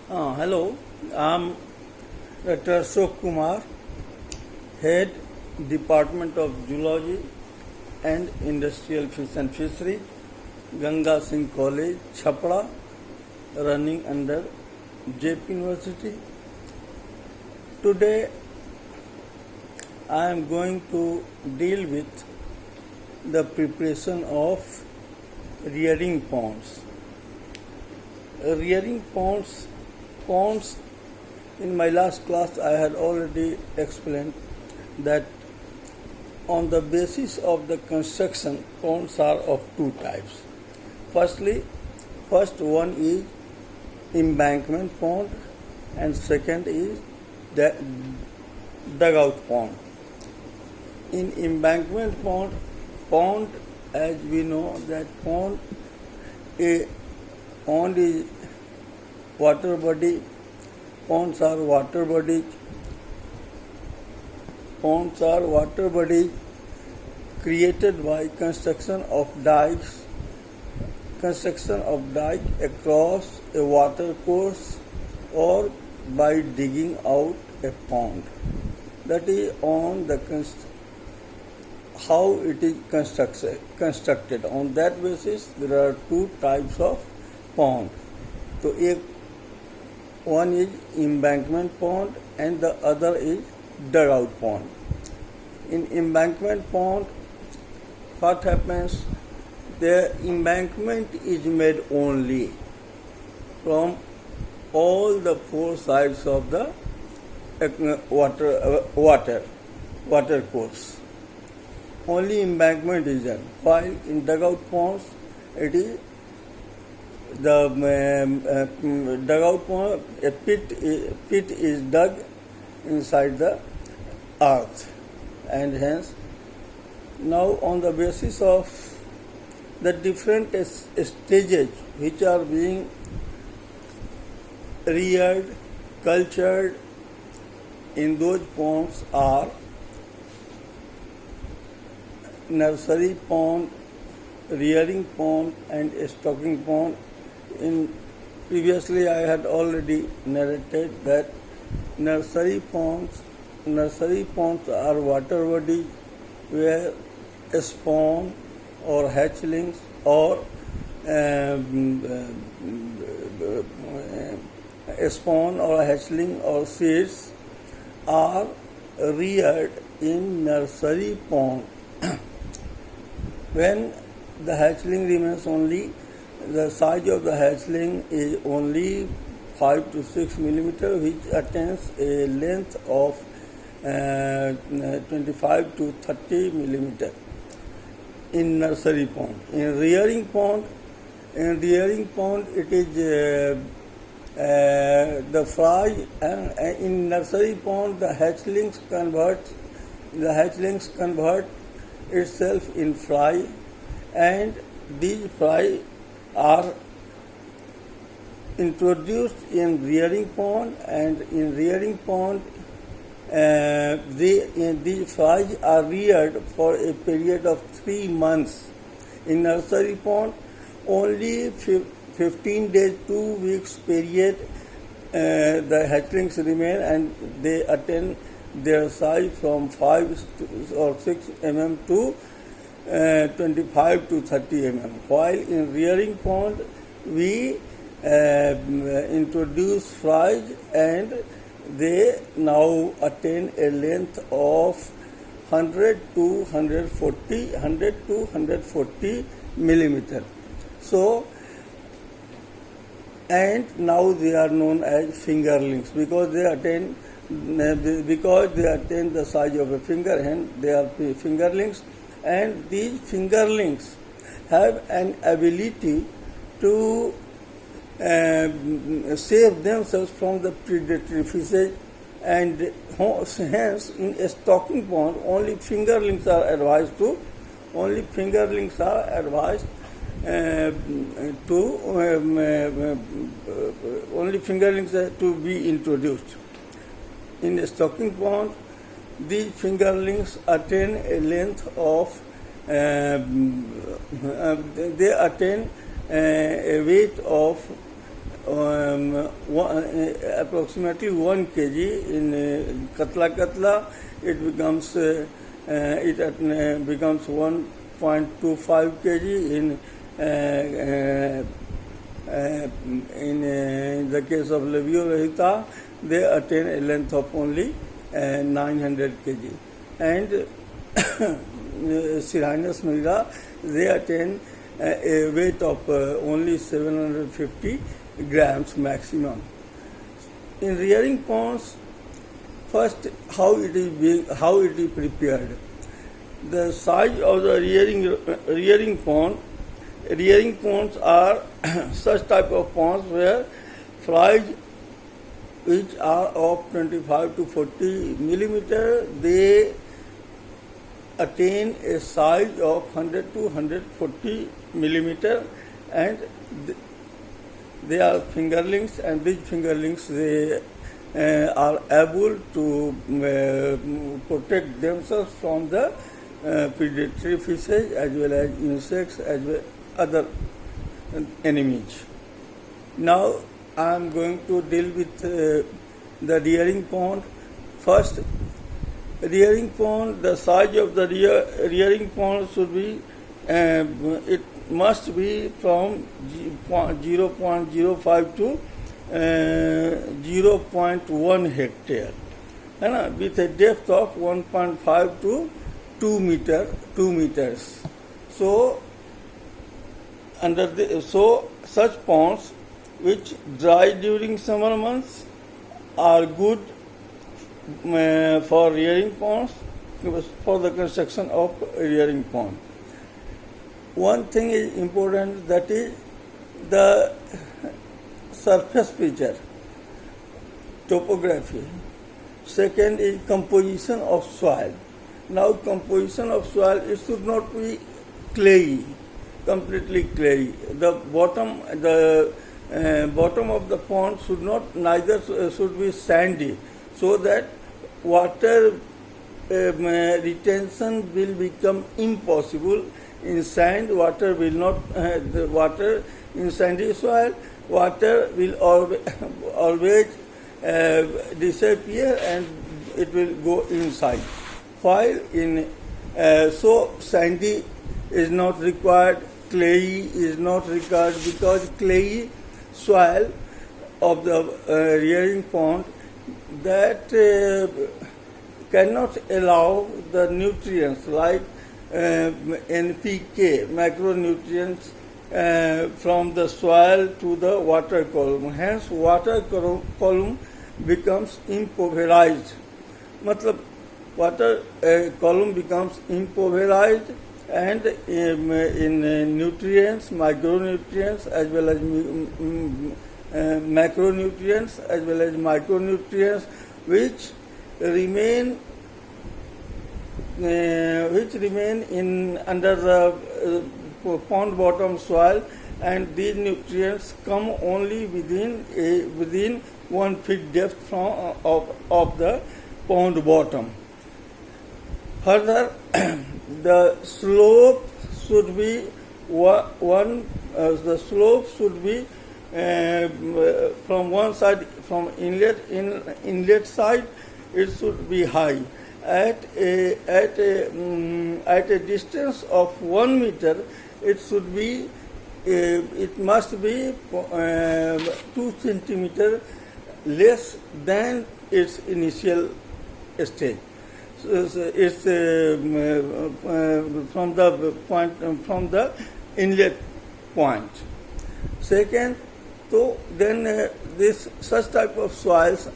Hello, I'm Dr. Ashok Kumar, Head Department of Zoology and Industrial Fish and Fishery, Ganga Singh College, Chhapra, running under JP University. Today I am going to deal with the preparation of rearing ponds. Rearing ponds, in my last class I had already explained that on the basis of the construction, ponds are of two types. First one is embankment pond and second is the dugout pond. In embankment pond, as we know that pond is water body. Ponds are water bodies. Ponds are water bodies created by construction of dikes across a water course or by digging out a pond. That is on the how it is constructed. On that basis, there are two types of pond. So one is embankment pond and the other is dugout pond. In embankment pond, what happens? The embankment is made only from all the four sides of the water course. Only embankment is done. While in dugout ponds, it is the dugout pond, a pit is dug inside the earth, and hence now on the basis of the different stages which are being reared, cultured in those ponds are nursery pond, rearing pond and stocking pond. Previously I had already narrated that nursery ponds are water bodies where a spawn or hatchlings or seeds are reared in nursery pond. When the hatchling remains only, the size of the hatchling is only 5 to 6 millimeter, which attains a length of 25 to 30 millimeter in nursery pond. In rearing pond, it is the fry, and in nursery pond the hatchlings convert itself in fry, and these fry are introduced in rearing pond, and in rearing pond these fries are reared for a period of 3 months. In nursery pond, only 15 days, 2 weeks period the hatchlings remain, and they attain their size from 5 or 6 mm to 25 to 30 mm. While in rearing pond, we introduce fries, and they now attain a length of 100 to 140 millimeter. So, and now they are known as fingerlings because they attain the size of a finger, and they are fingerlings. And these fingerlings have an ability to save themselves from the predatory fishes, and hence in a stocking pond only fingerlings are advised to be introduced. In a stocking pond, these fingerlings attain a length of they attain a weight of approximately 1 kg. In Katla, it becomes 1.25 kg. In the case of Labiorhita, they attain a length of only 900 kg. And Cyrrhinus nigra, they attain a weight of only 750 grams maximum. In rearing ponds, first how it is prepared. The size of the rearing ponds are such type of ponds where flies which are of 25 to 40 millimeter, they attain a size of 100 to 140 millimeter, and they are fingerlings, and these fingerlings they are able to protect themselves from the predatory fishes as well as insects as well as other enemies. Now I am going to deal with the rearing pond. First, rearing pond, the size of the rearing pond should be, it must be from 0.05 to 0.1 hectare, with a depth of 1.5 to 2 meters. So, such ponds which dry during summer months are good for rearing ponds, for the construction of rearing pond. One thing is important, that is the surface feature, topography. Second is composition of soil. Now composition of soil, it should not be clayey, completely clayey. The bottom of the pond neither should be sandy, so that water retention will become impossible. In sand, water will not. The water in sandy soil, water will always disappear and it will go inside. While in so sandy is not required, clayey is not required, because clayey soil of the rearing pond, that cannot allow the nutrients like NPK, macronutrients, from the soil to the water column. Hence, water column becomes impoverized. Matlab, water column becomes impoverized, and in nutrients, micronutrients as well as macronutrients as well as micronutrients, which remain in under the pond bottom soil, and these nutrients come only within 1 feet depth of the pond bottom. Further, the slope should be from one side, from inlet side, it should be high. At a distance of 1 meter, it must be 2 centimeter less than its initial stage. So it's from the inlet point. Second, so then such type of soils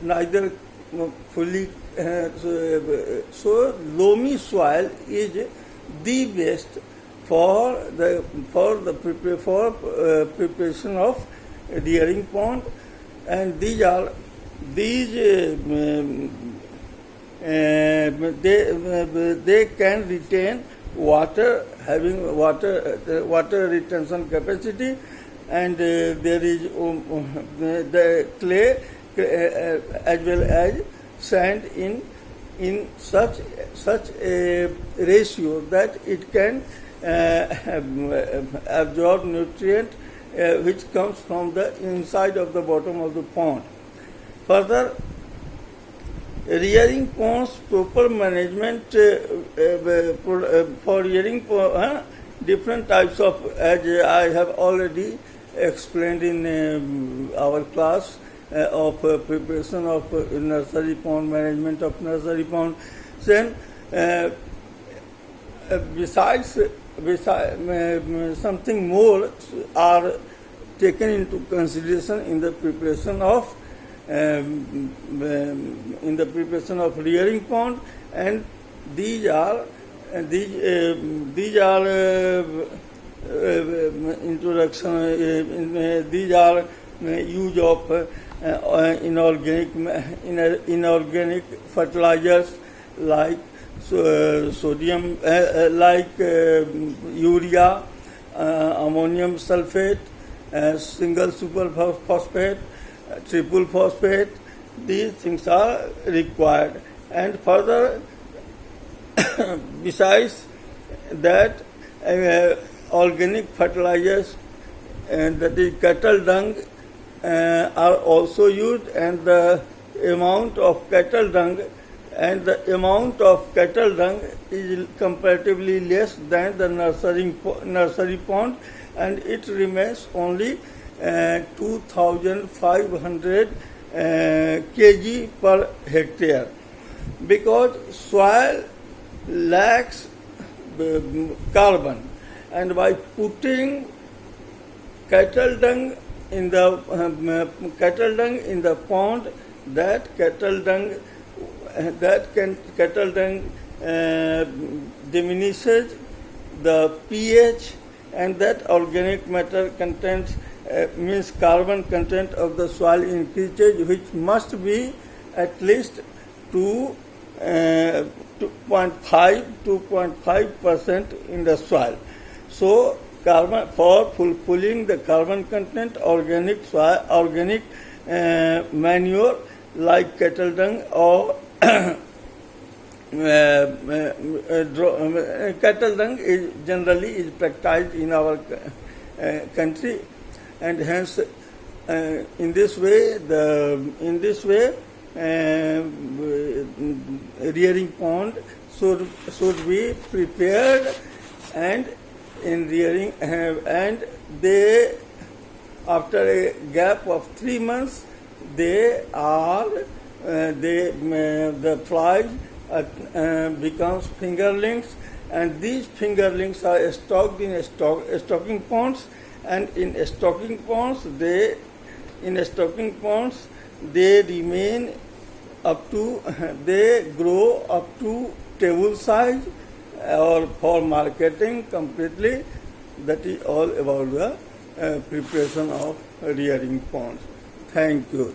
neither fully. So loamy soil is the best for preparation of rearing pond, and they can retain water, having water retention capacity, and there is the clay as well as sand in such a ratio that it can absorb nutrient which comes from the inside of the bottom of the pond. Further, rearing ponds proper management for rearing different types of, as I have already explained in our class of preparation of nursery pond, management of nursery pond. Then besides something more are taken into consideration in the preparation of rearing pond, and these are introduction. These are use of inorganic fertilizers like sodium, like urea, ammonium sulfate, single super phosphate, triple phosphate. These things are required. And further, besides that, organic fertilizers, that is cattle dung, are also used, and the amount of cattle dung is comparatively less than the nursery pond, and it remains only 2,500 kg per hectare, because soil lacks carbon, and by putting cattle dung in the pond, that cattle dung diminishes the pH, and that organic matter content means carbon content of the soil increases, which must be at least 2.5% in the soil. So for fulfilling the carbon content, organic manure like cattle dung or cattle dung is generally practiced in our country, and hence in this way rearing pond should be prepared, and in rearing and they, after a gap of 3 months, the flies becomes fingerlings, and these fingerlings are stocked in stocking ponds, and in stocking ponds they remain they grow up to table size, or for marketing completely. That is all about the preparation of rearing ponds. Thank you.